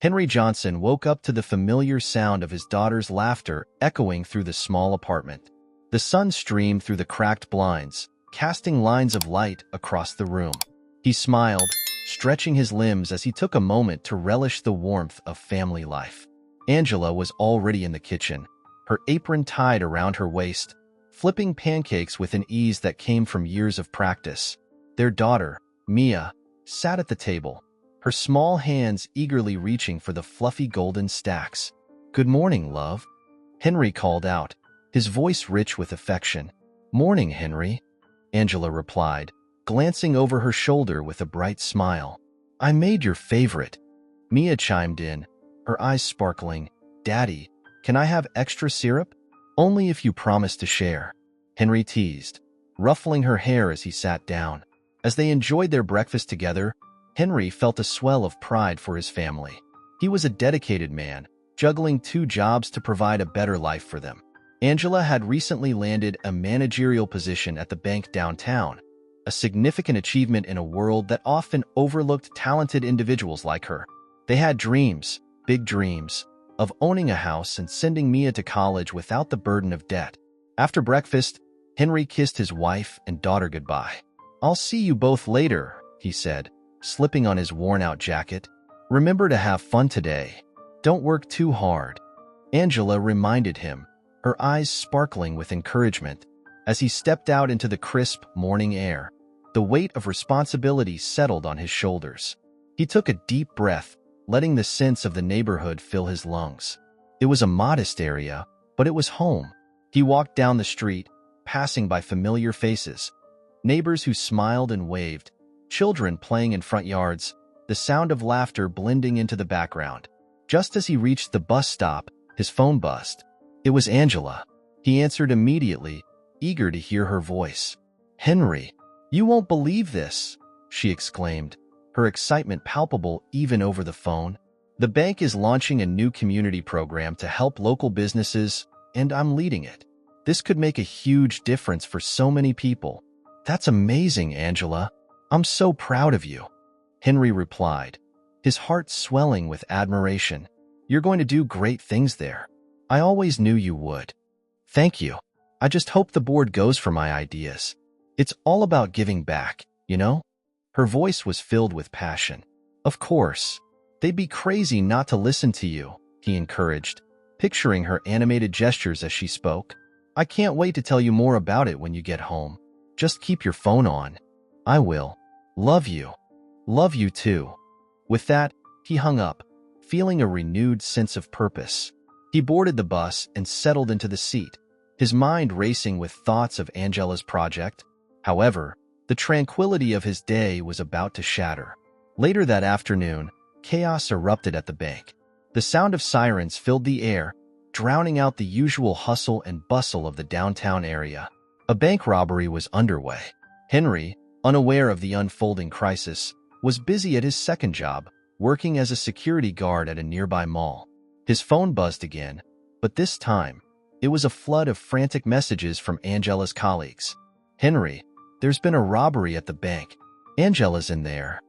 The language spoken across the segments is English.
Henry Johnson woke up to the familiar sound of his daughter's laughter echoing through the small apartment. The sun streamed through the cracked blinds, casting lines of light across the room. He smiled, stretching his limbs as he took a moment to relish the warmth of family life. Angela was already in the kitchen, her apron tied around her waist, flipping pancakes with an ease that came from years of practice. Their daughter, Mia, sat at the table, her small hands eagerly reaching for the fluffy golden stacks. "Good morning, love," Henry called out, his voice rich with affection. "Morning, Henry," Angela replied, glancing over her shoulder with a bright smile. "I made your favorite," Mia chimed in, her eyes sparkling. "Daddy, can I have extra syrup?" "Only if you promise to share," Henry teased, ruffling her hair as he sat down. As they enjoyed their breakfast together, Henry felt a swell of pride for his family. He was a dedicated man, juggling 2 jobs to provide a better life for them. Angela had recently landed a managerial position at the bank downtown, a significant achievement in a world that often overlooked talented individuals like her. They had dreams, big dreams, of owning a house and sending Mia to college without the burden of debt. After breakfast, Henry kissed his wife and daughter goodbye. "I'll see you both later," he said, slipping on his worn-out jacket. "Remember to have fun today. Don't work too hard," Angela reminded him, her eyes sparkling with encouragement. As he stepped out into the crisp morning air, the weight of responsibility settled on his shoulders. He took a deep breath, letting the sense of the neighborhood fill his lungs. It was a modest area, but it was home. He walked down the street, passing by familiar faces, neighbors who smiled and waved, children playing in front yards, the sound of laughter blending into the background. Just as he reached the bus stop, his phone buzzed. It was Angela. He answered immediately, eager to hear her voice. "Henry, you won't believe this," she exclaimed, her excitement palpable even over the phone. "The bank is launching a new community program to help local businesses, and I'm leading it. This could make a huge difference for so many people." "That's amazing, Angela. I'm so proud of you," Henry replied, his heart swelling with admiration. "You're going to do great things there. I always knew you would." "Thank you. I just hope the board goes for my ideas. It's all about giving back, you know?" Her voice was filled with passion. "Of course. They'd be crazy not to listen to you," he encouraged, picturing her animated gestures as she spoke. "I can't wait to tell you more about it when you get home. Just keep your phone on." "I will. Love you." "Love you too." With that, he hung up, feeling a renewed sense of purpose. He boarded the bus and settled into the seat, his mind racing with thoughts of Angela's project. However, the tranquility of his day was about to shatter. Later that afternoon, chaos erupted at the bank. The sound of sirens filled the air, drowning out the usual hustle and bustle of the downtown area. A bank robbery was underway. Henry, unaware of the unfolding crisis, was busy at his second job, working as a security guard at a nearby mall. His phone buzzed again, but this time, it was a flood of frantic messages from Angela's colleagues. "Henry, there's been a robbery at the bank. Angela's in there."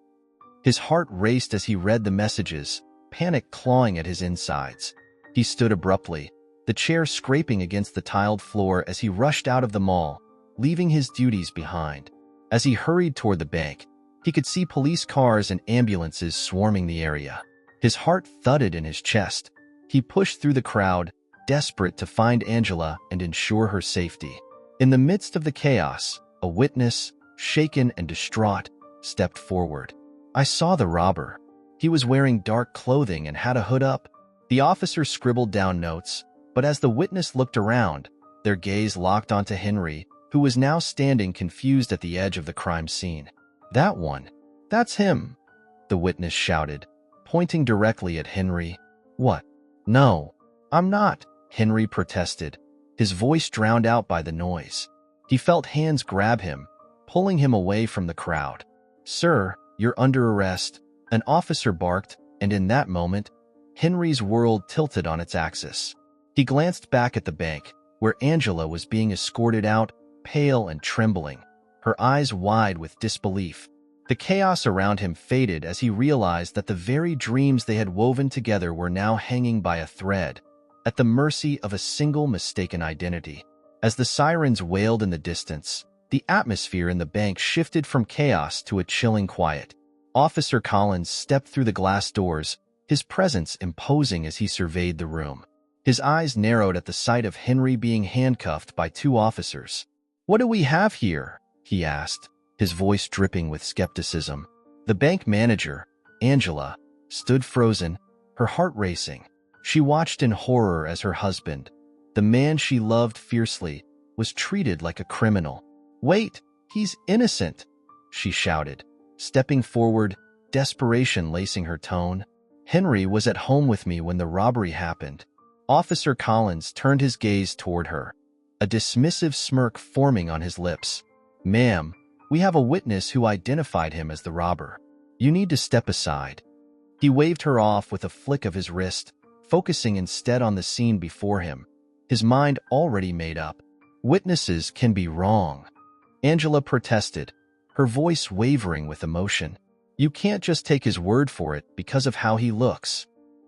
His heart raced as he read the messages, panic clawing at his insides. He stood abruptly, the chair scraping against the tiled floor as he rushed out of the mall, leaving his duties behind. As he hurried toward the bank, he could see police cars and ambulances swarming the area. His heart thudded in his chest. He pushed through the crowd, desperate to find Angela and ensure her safety. In the midst of the chaos, a witness, shaken and distraught, stepped forward. "I saw the robber. He was wearing dark clothing and had a hood up." The officer scribbled down notes, but as the witness looked around, their gaze locked onto Henry, who was now standing confused at the edge of the crime scene. "That one. That's him," the witness shouted, pointing directly at Henry. "What? No, I'm not," Henry protested, his voice drowned out by the noise. He felt hands grab him, pulling him away from the crowd. "Sir, you're under arrest," an officer barked, and in that moment, Henry's world tilted on its axis. He glanced back at the bank, where Angela was being escorted out, pale and trembling, her eyes wide with disbelief. The chaos around him faded as he realized that the very dreams they had woven together were now hanging by a thread, at the mercy of a single mistaken identity. As the sirens wailed in the distance, the atmosphere in the bank shifted from chaos to a chilling quiet. Officer Collins stepped through the glass doors, his presence imposing as he surveyed the room. His eyes narrowed at the sight of Henry being handcuffed by two officers. "What do we have here?" he asked, his voice dripping with skepticism. The bank manager, Angela, stood frozen, her heart racing. She watched in horror as her husband, the man she loved fiercely, was treated like a criminal. "Wait, he's innocent," she shouted, stepping forward, desperation lacing her tone. "Henry was at home with me when the robbery happened." Officer Collins turned his gaze toward her, a dismissive smirk forming on his lips. "Ma'am, we have a witness who identified him as the robber. You need to step aside." He waved her off with a flick of his wrist, focusing instead on the scene before him, his mind already made up. "Witnesses can be wrong," Angela protested, her voice wavering with emotion. "You can't just take his word for it because of how he looks."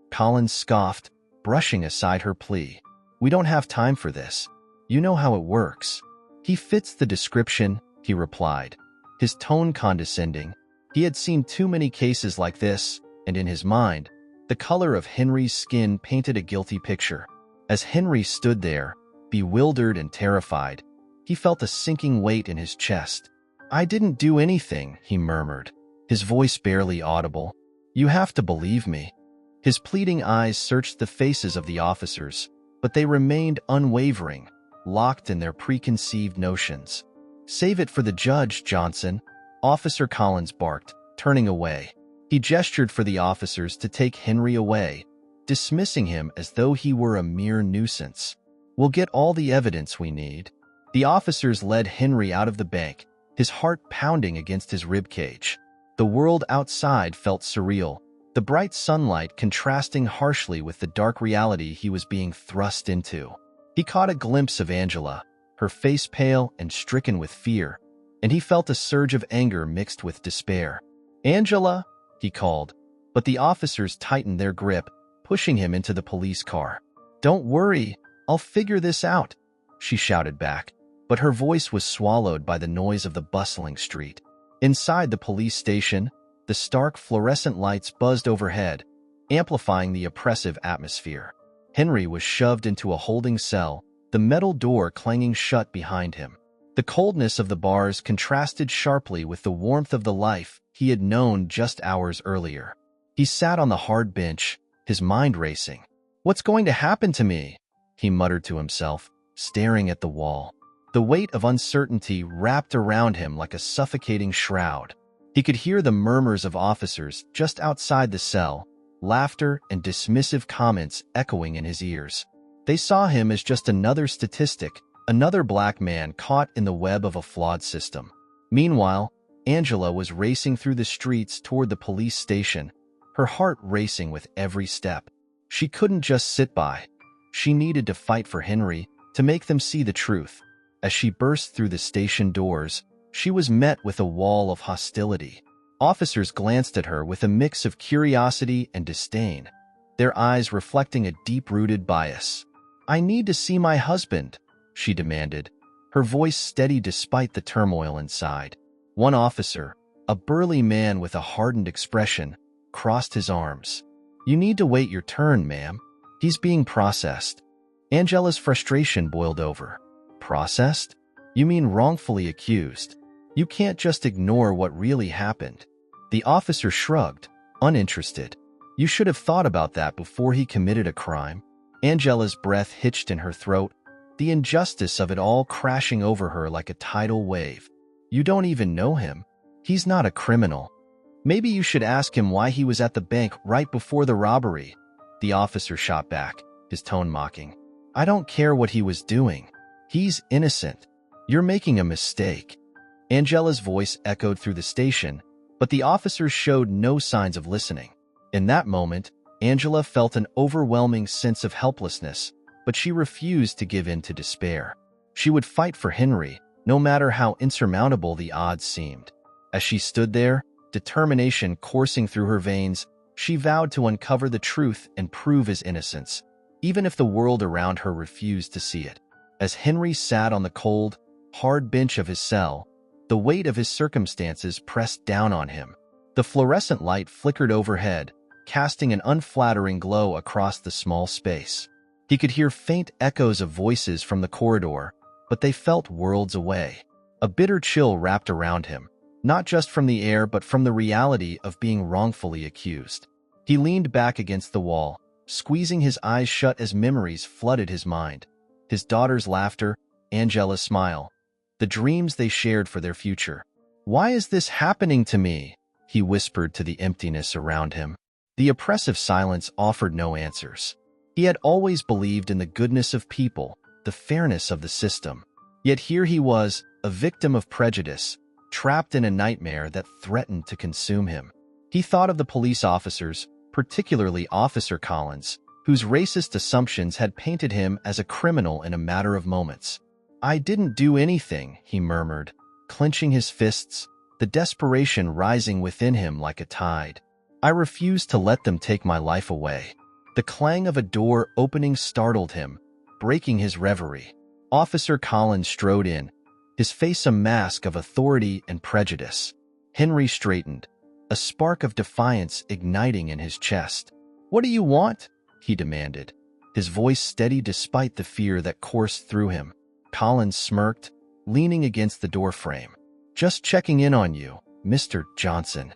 Collins scoffed, brushing aside her plea. "We don't have time for this. You know how it works." "He fits the description," he replied, his tone condescending. He had seen too many cases like this, and in his mind, the color of Henry's skin painted a guilty picture. As Henry stood there, bewildered and terrified, he felt a sinking weight in his chest. "I didn't do anything," he murmured, his voice barely audible. "You have to believe me." His pleading eyes searched the faces of the officers, but they remained unwavering, locked in their preconceived notions. "Save it for the judge, Johnson," Officer Collins barked, turning away. He gestured for the officers to take Henry away, dismissing him as though he were a mere nuisance. "We'll get all the evidence we need." The officers led Henry out of the bank, his heart pounding against his ribcage. The world outside felt surreal, the bright sunlight contrasting harshly with the dark reality he was being thrust into. He caught a glimpse of Angela, her face pale and stricken with fear, and he felt a surge of anger mixed with despair. "Angela," he called, but the officers tightened their grip, pushing him into the police car. "Don't worry, I'll figure this out," she shouted back, but her voice was swallowed by the noise of the bustling street. Inside the police station, the stark fluorescent lights buzzed overhead, amplifying the oppressive atmosphere. Henry was shoved into a holding cell, the metal door clanging shut behind him. The coldness of the bars contrasted sharply with the warmth of the life he had known just hours earlier. He sat on the hard bench, his mind racing. "What's going to happen to me?" he muttered to himself, staring at the wall. The weight of uncertainty wrapped around him like a suffocating shroud. He could hear the murmurs of officers just outside the cell, laughter and dismissive comments echoing in his ears. They saw him as just another statistic, another black man caught in the web of a flawed system. Meanwhile, Angela was racing through the streets toward the police station, her heart racing with every step. She couldn't just sit by. She needed to fight for Henry, to make them see the truth. As she burst through the station doors, she was met with a wall of hostility. Officers glanced at her with a mix of curiosity and disdain, their eyes reflecting a deep-rooted bias. "I need to see my husband," she demanded, her voice steady despite the turmoil inside. One officer, a burly man with a hardened expression, crossed his arms. "You need to wait your turn, ma'am. He's being processed." Angela's frustration boiled over. "Processed? You mean wrongfully accused? You can't just ignore what really happened." The officer shrugged, uninterested. "You should have thought about that before he committed a crime." Angela's breath hitched in her throat, the injustice of it all crashing over her like a tidal wave. "You don't even know him. He's not a criminal. Maybe you should ask him why he was at the bank right before the robbery." The officer shot back, his tone mocking. "I don't care what he was doing. He's innocent. You're making a mistake." Angela's voice echoed through the station, but the officers showed no signs of listening. In that moment, Angela felt an overwhelming sense of helplessness, but she refused to give in to despair. She would fight for Henry, no matter how insurmountable the odds seemed. As she stood there, determination coursing through her veins. She vowed to uncover the truth and prove his innocence, even if the world around her refused to see it. As Henry sat on the cold, hard bench of his cell, the weight of his circumstances pressed down on him. The fluorescent light flickered overhead, casting an unflattering glow across the small space. He could hear faint echoes of voices from the corridor, but they felt worlds away. A bitter chill wrapped around him, not just from the air but from the reality of being wrongfully accused. He leaned back against the wall, squeezing his eyes shut as memories flooded his mind. His daughter's laughter, Angela's smile, the dreams they shared for their future. "Why is this happening to me?" he whispered to the emptiness around him. The oppressive silence offered no answers. He had always believed in the goodness of people, the fairness of the system. Yet here he was, a victim of prejudice, trapped in a nightmare that threatened to consume him. He thought of the police officers, particularly Officer Collins, whose racist assumptions had painted him as a criminal in a matter of moments. "I didn't do anything," he murmured, clenching his fists, the desperation rising within him like a tide. "I refuse to let them take my life away." The clang of a door opening startled him, breaking his reverie. Officer Collins strode in, his face a mask of authority and prejudice. Henry straightened, a spark of defiance igniting in his chest. "What do you want?" he demanded, his voice steady despite the fear that coursed through him. Collins smirked, leaning against the doorframe. "Just checking in on you, Mr. Johnson.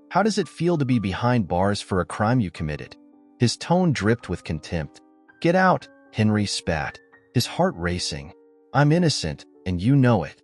How does it feel to be behind bars for a crime you committed?" His tone dripped with contempt. "Get out," Henry spat, his heart racing. "I'm innocent, and you know it."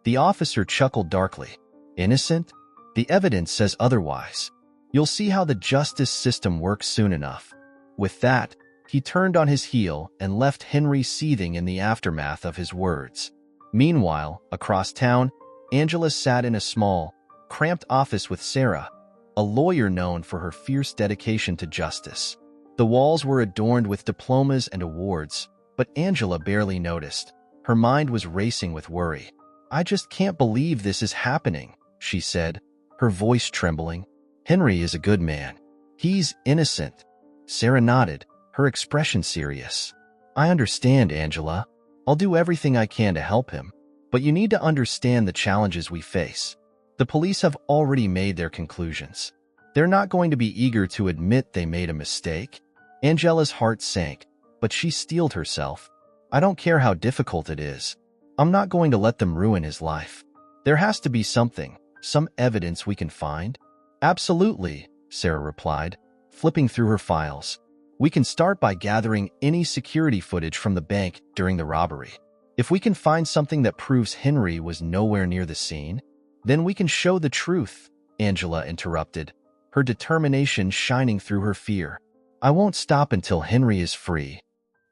The officer chuckled darkly. "Innocent? The evidence says otherwise. You'll see how the justice system works soon enough." With that, he turned on his heel and left Henry seething in the aftermath of his words. Meanwhile, across town, Angela sat in a small, cramped office with Sarah, a lawyer known for her fierce dedication to justice. The walls were adorned with diplomas and awards, but Angela barely noticed. Her mind was racing with worry. "I just can't believe this is happening," she said, her voice trembling. "Henry is a good man. He's innocent." Sarah nodded, her expression serious. "I understand, Angela. I'll do everything I can to help him. But you need to understand the challenges we face. The police have already made their conclusions. They're not going to be eager to admit they made a mistake." Angela's heart sank, but she steeled herself. "I don't care how difficult it is. I'm not going to let them ruin his life. There has to be something, some evidence we can find." "Absolutely," Sarah replied, flipping through her files. "We can start by gathering any security footage from the bank during the robbery. If we can find something that proves Henry was nowhere near the scene, then we can show the truth," Angela interrupted, her determination shining through her fear. "I won't stop until Henry is free."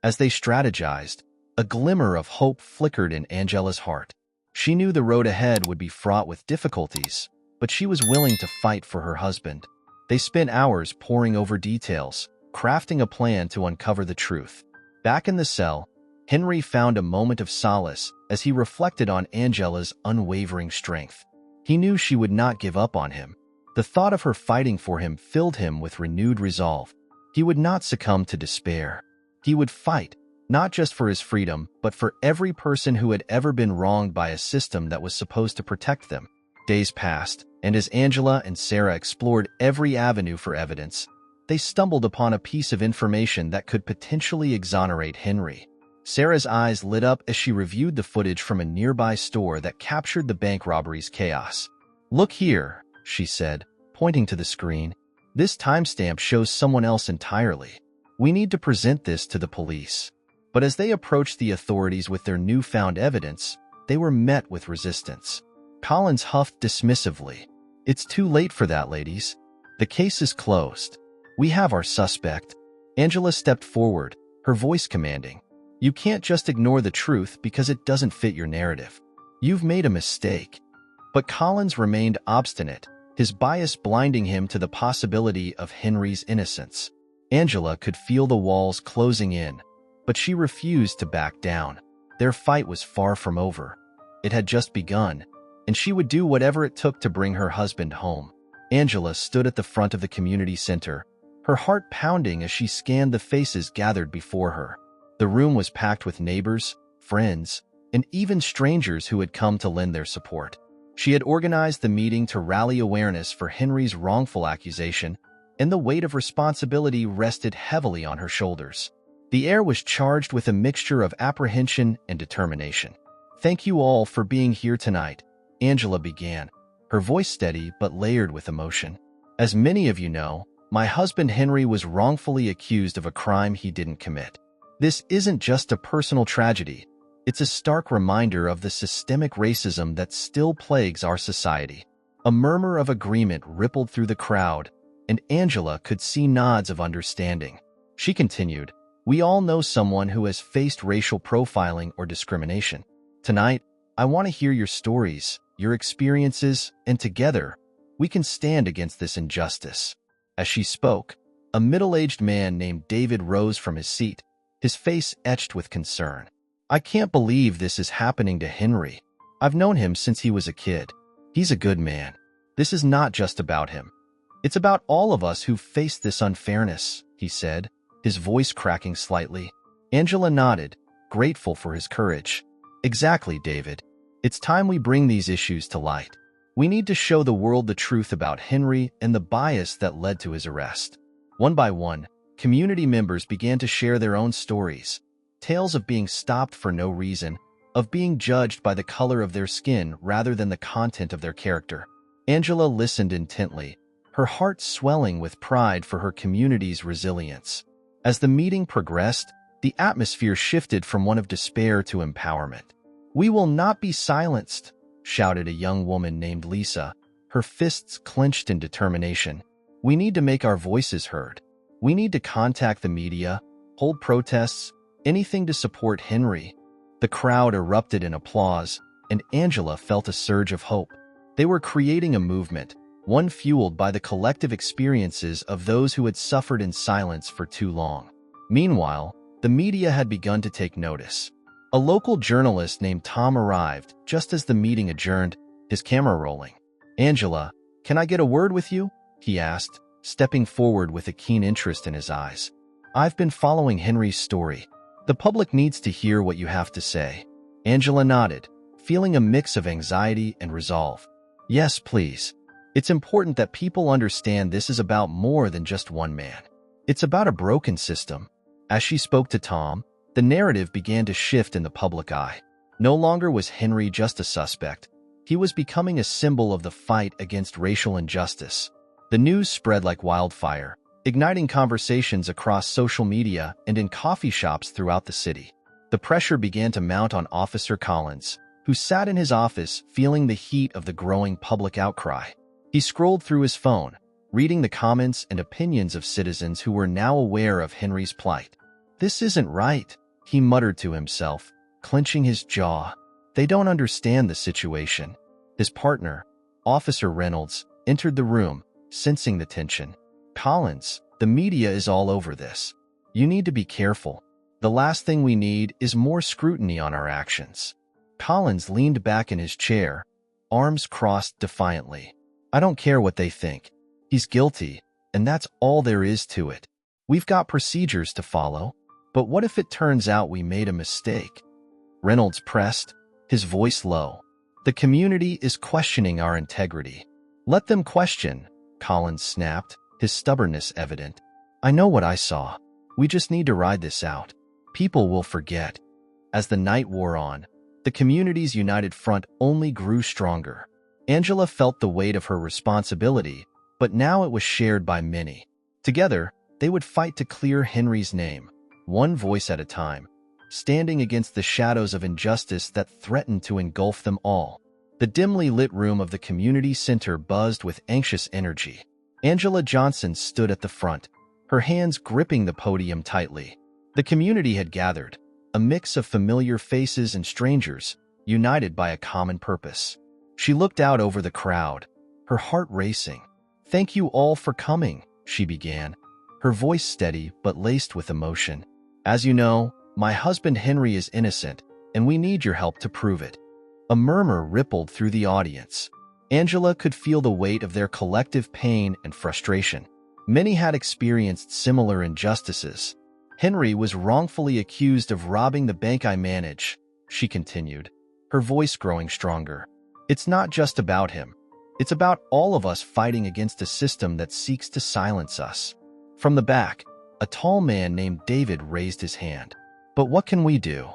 As they strategized, a glimmer of hope flickered in Angela's heart. She knew the road ahead would be fraught with difficulties, but she was willing to fight for her husband. They spent hours poring over details, crafting a plan to uncover the truth. Back in the cell, Henry found a moment of solace as he reflected on Angela's unwavering strength. He knew she would not give up on him. The thought of her fighting for him filled him with renewed resolve. He would not succumb to despair. He would fight, not just for his freedom, but for every person who had ever been wronged by a system that was supposed to protect them. Days passed, and as Angela and Sarah explored every avenue for evidence, they stumbled upon a piece of information that could potentially exonerate Henry. Sarah's eyes lit up as she reviewed the footage from a nearby store that captured the bank robbery's chaos. "Look here," she said, pointing to the screen. "This timestamp shows someone else entirely. We need to present this to the police." But as they approached the authorities with their newfound evidence, they were met with resistance. Collins huffed dismissively. "It's too late for that, ladies. The case is closed. We have our suspect." Angela stepped forward, her voice commanding. "You can't just ignore the truth because it doesn't fit your narrative. You've made a mistake." But Collins remained obstinate, his bias blinding him to the possibility of Henry's innocence. Angela could feel the walls closing in, but she refused to back down. Their fight was far from over. It had just begun, and she would do whatever it took to bring her husband home. Angela stood at the front of the community center, her heart pounding as she scanned the faces gathered before her. The room was packed with neighbors, friends, and even strangers who had come to lend their support. She had organized the meeting to rally awareness for Henry's wrongful accusation, and the weight of responsibility rested heavily on her shoulders. The air was charged with a mixture of apprehension and determination. "Thank you all for being here tonight," Angela began, her voice steady but layered with emotion. "As many of you know, my husband Henry was wrongfully accused of a crime he didn't commit. This isn't just a personal tragedy. It's a stark reminder of the systemic racism that still plagues our society." A murmur of agreement rippled through the crowd, and Angela could see nods of understanding. She continued, "We all know someone who has faced racial profiling or discrimination. Tonight, I want to hear your stories, your experiences, and together, we can stand against this injustice." As she spoke, a middle-aged man named David rose from his seat, his face etched with concern. "I can't believe this is happening to Henry. I've known him since he was a kid. He's a good man. This is not just about him. It's about all of us who faced this unfairness," he said, his voice cracking slightly. Angela nodded, grateful for his courage. "Exactly, David. It's time we bring these issues to light. We need to show the world the truth about Henry and the bias that led to his arrest." One by one, community members began to share their own stories. Tales of being stopped for no reason, of being judged by the color of their skin rather than the content of their character. Angela listened intently, her heart swelling with pride for her community's resilience. As the meeting progressed, the atmosphere shifted from one of despair to empowerment. "We will not be silenced," shouted a young woman named Lisa, her fists clenched in determination. "We need to make our voices heard. We need to contact the media, hold protests, anything to support Henry." The crowd erupted in applause, and Angela felt a surge of hope. They were creating a movement, one fueled by the collective experiences of those who had suffered in silence for too long. Meanwhile, the media had begun to take notice. A local journalist named Tom arrived just as the meeting adjourned, his camera rolling. "Angela, can I get a word with you?" he asked, stepping forward with a keen interest in his eyes. "I've been following Henry's story. The public needs to hear what you have to say." Angela nodded, feeling a mix of anxiety and resolve. "Yes, please. It's important that people understand this is about more than just one man. It's about a broken system." As she spoke to Tom, the narrative began to shift in the public eye. No longer was Henry just a suspect. He was becoming a symbol of the fight against racial injustice. The news spread like wildfire, igniting conversations across social media and in coffee shops throughout the city. The pressure began to mount on Officer Collins, who sat in his office feeling the heat of the growing public outcry. He scrolled through his phone, reading the comments and opinions of citizens who were now aware of Henry's plight. "This isn't right," he muttered to himself, clenching his jaw. "They don't understand the situation." His partner, Officer Reynolds, entered the room, sensing the tension. "Collins, the media is all over this. You need to be careful. The last thing we need is more scrutiny on our actions." Collins leaned back in his chair, arms crossed defiantly. "I don't care what they think. He's guilty, and that's all there is to it. We've got procedures to follow. But what if it turns out we made a mistake?" Reynolds pressed, his voice low. "The community is questioning our integrity." "Let them question," Collins snapped, his stubbornness evident. "I know what I saw. We just need to ride this out. People will forget." As the night wore on, the community's united front only grew stronger. Angela felt the weight of her responsibility, but now it was shared by many. Together, they would fight to clear Henry's name, one voice at a time, standing against the shadows of injustice that threatened to engulf them all. The dimly lit room of the community center buzzed with anxious energy. Angela Johnson stood at the front, her hands gripping the podium tightly. The community had gathered, a mix of familiar faces and strangers, united by a common purpose. She looked out over the crowd, her heart racing. "Thank you all for coming," she began, her voice steady but laced with emotion. "As you know, my husband Henry is innocent, and we need your help to prove it." A murmur rippled through the audience. Angela could feel the weight of their collective pain and frustration. Many had experienced similar injustices. Henry was wrongfully accused of robbing the bank I manage, she continued, her voice growing stronger. It's not just about him. It's about all of us fighting against a system that seeks to silence us. From the back, a tall man named David raised his hand. But what can we do?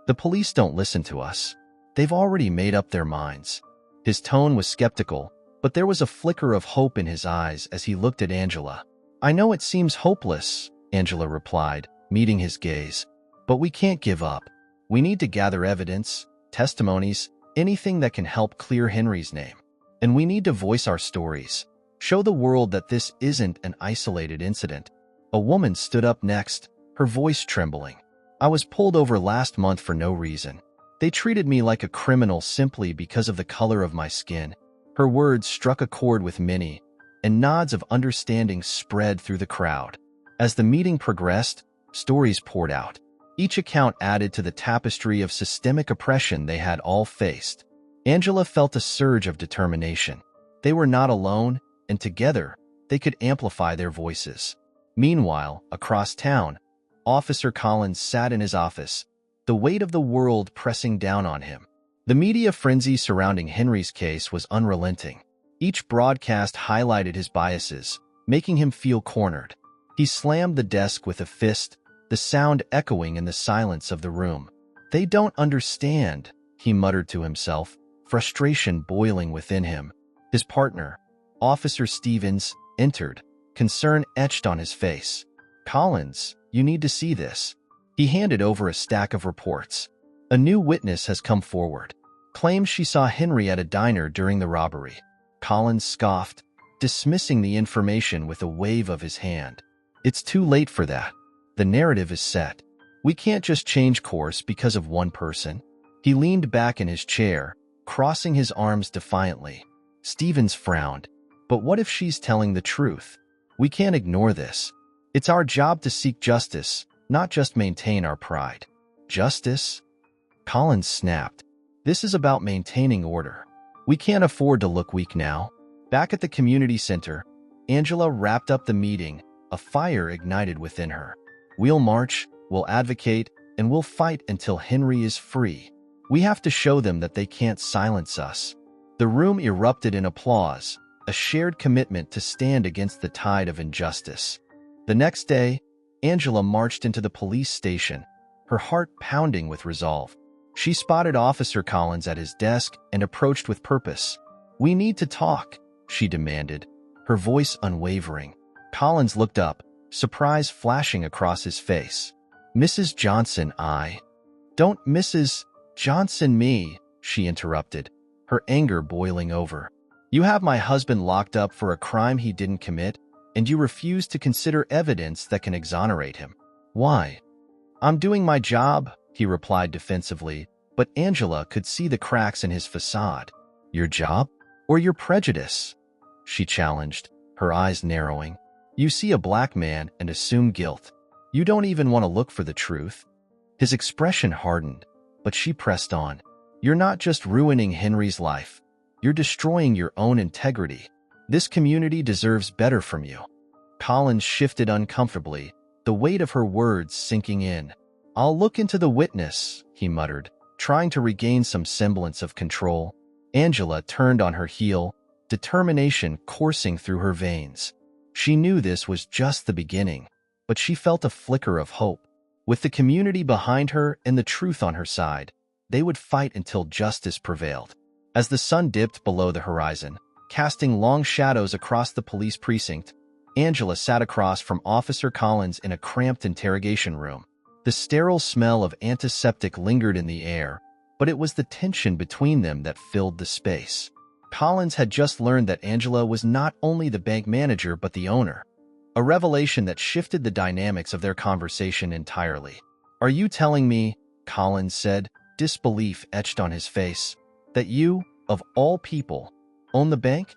The police don't listen to us. They've already made up their minds. His tone was skeptical, but there was a flicker of hope in his eyes as he looked at Angela. I know it seems hopeless, Angela replied, meeting his gaze. But we can't give up. We need to gather evidence, testimonies, anything that can help clear Henry's name. And we need to voice our stories. Show the world that this isn't an isolated incident. A woman stood up next, her voice trembling. I was pulled over last month for no reason. They treated me like a criminal simply because of the color of my skin. Her words struck a chord with many, and nods of understanding spread through the crowd. As the meeting progressed, stories poured out. Each account added to the tapestry of systemic oppression they had all faced. Angela felt a surge of determination. They were not alone, and together, they could amplify their voices. Meanwhile, across town, Officer Collins sat in his office, the weight of the world pressing down on him. The media frenzy surrounding Henry's case was unrelenting. Each broadcast highlighted his biases, making him feel cornered. He slammed the desk with a fist, the sound echoing in the silence of the room. They don't understand, he muttered to himself, frustration boiling within him. His partner, Officer Stevens, entered, concern etched on his face. Collins, you need to see this. He handed over a stack of reports. A new witness has come forward. Claims she saw Henry at a diner during the robbery. Collins scoffed, dismissing the information with a wave of his hand. It's too late for that. The narrative is set. We can't just change course because of one person. He leaned back in his chair, crossing his arms defiantly. Stevens frowned. But what if she's telling the truth? We can't ignore this. It's our job to seek justice, not just maintain our pride. Justice? Collins snapped. This is about maintaining order. We can't afford to look weak now. Back at the community center, Angela wrapped up the meeting, a fire ignited within her. We'll march, we'll advocate, and we'll fight until Henry is free. We have to show them that they can't silence us. The room erupted in applause, a shared commitment to stand against the tide of injustice. The next day, Angela marched into the police station, her heart pounding with resolve. She spotted Officer Collins at his desk and approached with purpose. We need to talk, she demanded, her voice unwavering. Collins looked up, surprise flashing across his face. Mrs. Johnson, Don't Mrs. Johnson me, she interrupted, her anger boiling over. You have my husband locked up for a crime he didn't commit, and you refuse to consider evidence that can exonerate him. Why? I'm doing my job, he replied defensively, but Angela could see the cracks in his facade. Your job? Or your prejudice? She challenged, her eyes narrowing. You see a black man and assume guilt. You don't even want to look for the truth. His expression hardened, but she pressed on. You're not just ruining Henry's life. You're destroying your own integrity. This community deserves better from you. Collins shifted uncomfortably, the weight of her words sinking in. I'll look into the witness, he muttered, trying to regain some semblance of control. Angela turned on her heel, determination coursing through her veins. She knew this was just the beginning, but she felt a flicker of hope. With the community behind her and the truth on her side, they would fight until justice prevailed. As the sun dipped below the horizon, casting long shadows across the police precinct, Angela sat across from Officer Collins in a cramped interrogation room. The sterile smell of antiseptic lingered in the air, but it was the tension between them that filled the space. Collins had just learned that Angela was not only the bank manager but the owner, a revelation that shifted the dynamics of their conversation entirely. Are you telling me, Collins said, disbelief etched on his face, that you, of all people, own the bank?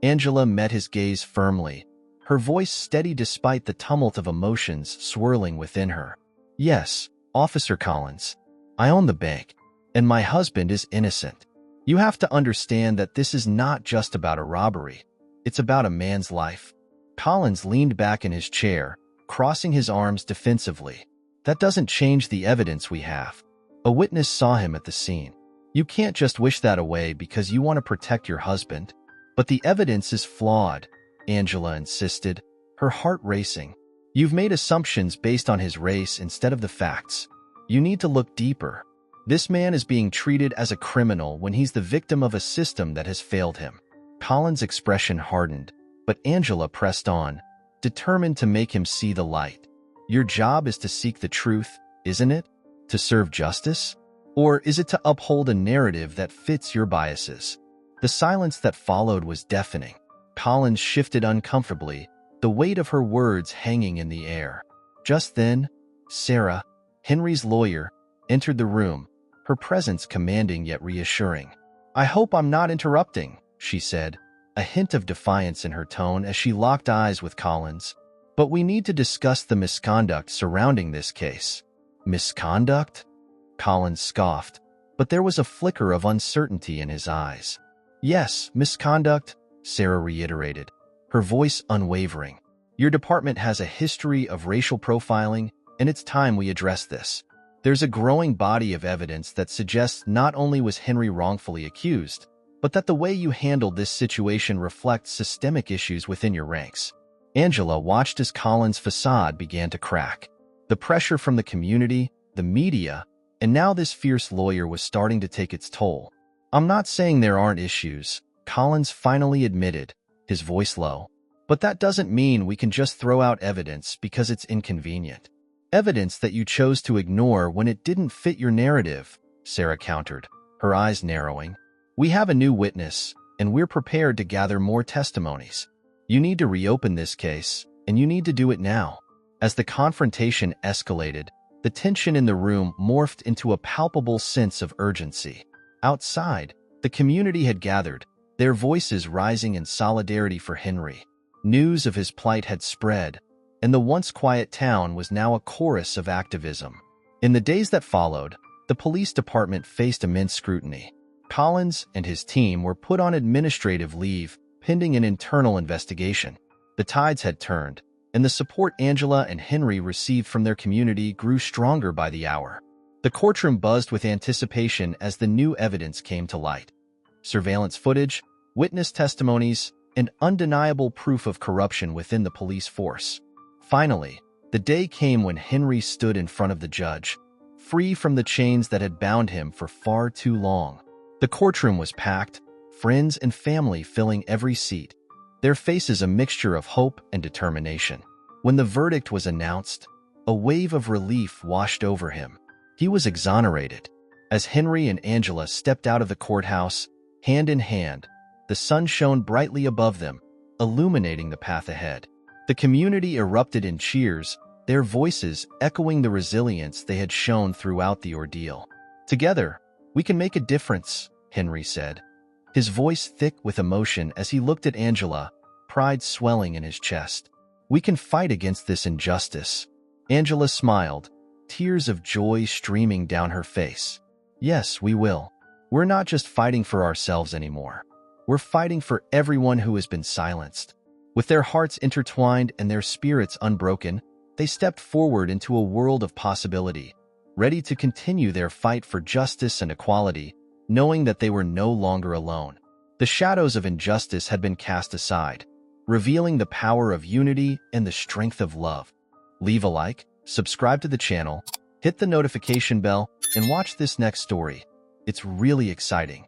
Angela met his gaze firmly, her voice steady despite the tumult of emotions swirling within her. Yes, Officer Collins, I own the bank, and my husband is innocent. You have to understand that this is not just about a robbery. It's about a man's life. Collins leaned back in his chair, crossing his arms defensively. That doesn't change the evidence we have. A witness saw him at the scene. You can't just wish that away because you want to protect your husband. But the evidence is flawed, Angela insisted, her heart racing. You've made assumptions based on his race instead of the facts. You need to look deeper. This man is being treated as a criminal when he's the victim of a system that has failed him. Collins' expression hardened, but Angela pressed on, determined to make him see the light. Your job is to seek the truth, isn't it? To serve justice? Or is it to uphold a narrative that fits your biases? The silence that followed was deafening. Collins shifted uncomfortably, the weight of her words hanging in the air. Just then, Sarah, Henry's lawyer, entered the room, her presence commanding yet reassuring. "I hope I'm not interrupting," she said, a hint of defiance in her tone as she locked eyes with Collins. "But we need to discuss the misconduct surrounding this case." "Misconduct?" Collins scoffed, but there was a flicker of uncertainty in his eyes. "Yes, misconduct," Sarah reiterated, her voice unwavering. "Your department has a history of racial profiling, and it's time we address this. There's a growing body of evidence that suggests not only was Henry wrongfully accused, but that the way you handled this situation reflects systemic issues within your ranks." Angela watched as Collins' facade began to crack. The pressure from the community, the media, and now this fierce lawyer was starting to take its toll. "I'm not saying there aren't issues," Collins finally admitted, his voice low. "But that doesn't mean we can just throw out evidence because it's inconvenient. Evidence that you chose to ignore when it didn't fit your narrative," Sarah countered, her eyes narrowing. "We have a new witness, and we're prepared to gather more testimonies. You need to reopen this case, and you need to do it now." As the confrontation escalated, the tension in the room morphed into a palpable sense of urgency. Outside, the community had gathered, their voices rising in solidarity for Henry. News of his plight had spread, and the once quiet town was now a chorus of activism. In the days that followed, the police department faced immense scrutiny. Collins and his team were put on administrative leave, pending an internal investigation. The tides had turned, and the support Angela and Henry received from their community grew stronger by the hour. The courtroom buzzed with anticipation as the new evidence came to light. Surveillance footage, witness testimonies, and undeniable proof of corruption within the police force. Finally, the day came when Henry stood in front of the judge, free from the chains that had bound him for far too long. The courtroom was packed, friends and family filling every seat, their faces a mixture of hope and determination. When the verdict was announced, a wave of relief washed over him. He was exonerated. As Henry and Angela stepped out of the courthouse, hand in hand, the sun shone brightly above them, illuminating the path ahead. The community erupted in cheers, their voices echoing the resilience they had shown throughout the ordeal. "Together, we can make a difference," Henry said, his voice thick with emotion as he looked at Angela, pride swelling in his chest. "We can fight against this injustice." Angela smiled, tears of joy streaming down her face. "Yes, we will. We're not just fighting for ourselves anymore. We're fighting for everyone who has been silenced." With their hearts intertwined and their spirits unbroken, they stepped forward into a world of possibility, ready to continue their fight for justice and equality, knowing that they were no longer alone. The shadows of injustice had been cast aside, revealing the power of unity and the strength of love. Leave a like, subscribe to the channel, hit the notification bell, and watch this next story. It's really exciting.